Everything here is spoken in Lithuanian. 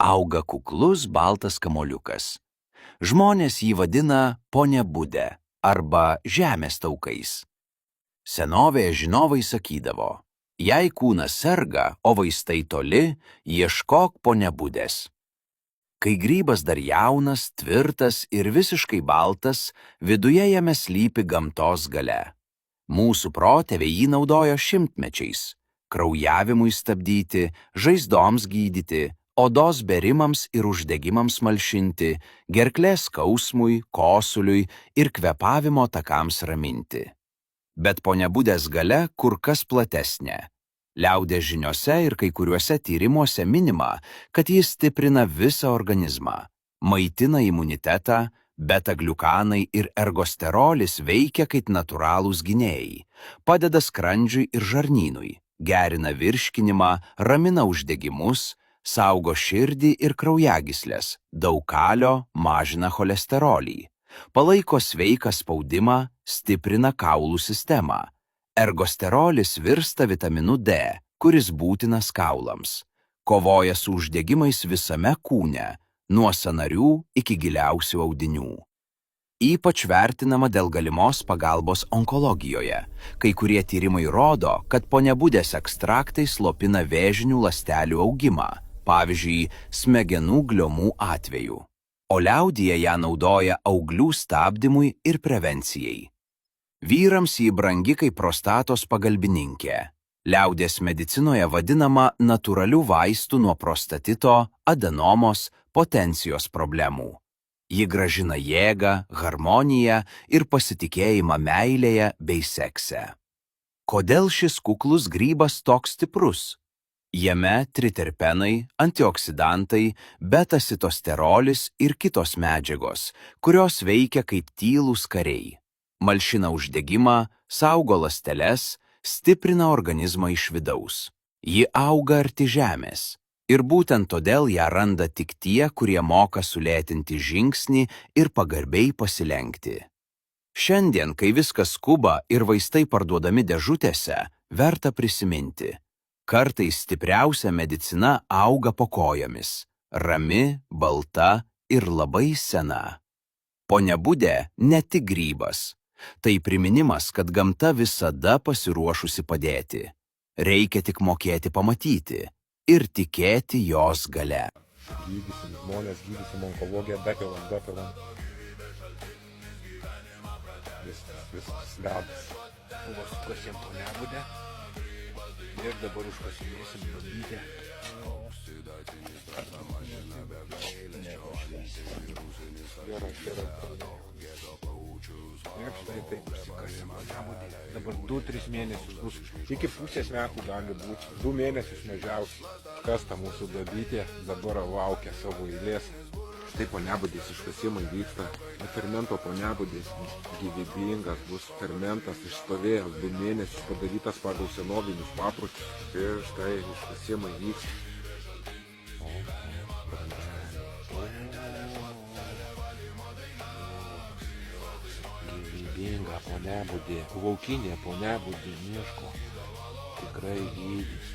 auga kuklus baltas kamuoliukas. Žmonės jį vadina Ponia-Bude arba žemės taukais. Senovėje žinovai sakydavo, jei kūnas serga, o vaistai toli, ieškok Ponia-Budės. Kai grybas dar jaunas, tvirtas ir visiškai baltas, viduje jame slypi gamtos galia. Mūsų protėviai jį naudojo šimtmečiais – kraujavimui stabdyti, žaizdoms gydyti, odos berimams ir uždegimams malšinti, gerklės skausmui, kosuliui ir kvėpavimo takams raminti. Bet Ponia-Budės galia kur kas platesnė. Liaudės žiniose ir kai kuriuose tyrimuose minima, kad jis stiprina visą organizmą, maitina imunitetą, beta-gliukanai ir ergosterolis veikia kaip natūralūs gynėjai, padeda skrandžiui ir žarnynui, gerina virškinimą, ramina uždegimus, saugo širdį ir kraujagyslės, daug kalio, mažina cholesterolį, palaiko sveiką spaudimą, stiprina kaulų sistemą. Ergosterolis virsta vitaminu D, kuris būtinas kaulams, kovoja su uždegimais visame kūne, nuo sąnarių iki giliausių audinių. Ypač vertinama dėl galimos pagalbos onkologijoje. Kai kurie tyrimai rodo, kad Ponia-Budės ekstraktai slopina vėžinių ląstelių augimą, pavyzdžiui, smegenų gliomų atveju. O liaudyje ją naudoja auglių stabdymui ir prevencijai. Vyrams jį brangi kaip prostatos pagalbininkė. Liaudės medicinoje vadinama natūralių vaistų nuo prostatito, adenomos, potencijos problemų. Ji gražina jėgą, harmoniją ir pasitikėjimą meilėje bei sekse. Kodėl šis kuklus grybas toks stiprus? Jame triterpenai, antioksidantai, beta-sitosterolis ir kitos medžiagos, kurios veikia kaip tylūs kariai. Malšina uždegimą, saugo ląsteles, stiprina organizmą iš vidaus. Ji auga arti žemės. Ir būtent todėl ją randa tik tie, kurie moka sulėtinti žingsnį ir pagarbiai pasilenkti. Šiandien, kai viskas skuba ir vaistai parduodami dėžutėse, verta prisiminti. Kartais stipriausia medicina auga po kojomis. Rami, balta ir labai sena. Ponia-Budė ne tik grybas. Tai priminimas, kad gamta visada pasiruošusi padėti. Reikia tik mokėti pamatyti ir tikėti jos galia. Gydysim žmonės, gydysim onkologiją, bepilam. Viskas ledas. Buvo sukasėm Ponia-Budę ir dabar užkasinėsim babytę. Ir štai taip užsikasėm Ponia-Budė. Dabar 2-3 mėnesius bus. Iki pusės metų gali būti. 2 mėnesius mažiausiai. Kas ta mūsų babytė dabar laukia savo eilės. Štai Ponia-Budės iškasimai vyksta. Fermento Ponia-Budės gyvybingas bus fermentas išstovėjęs 2 mėnesius, padarytas pagal senovinius papročius. Ir štai iškasimai vyksta. Gyvybinga Ponia-Budė, laukinė Ponia-Budė miško tikrai gydys.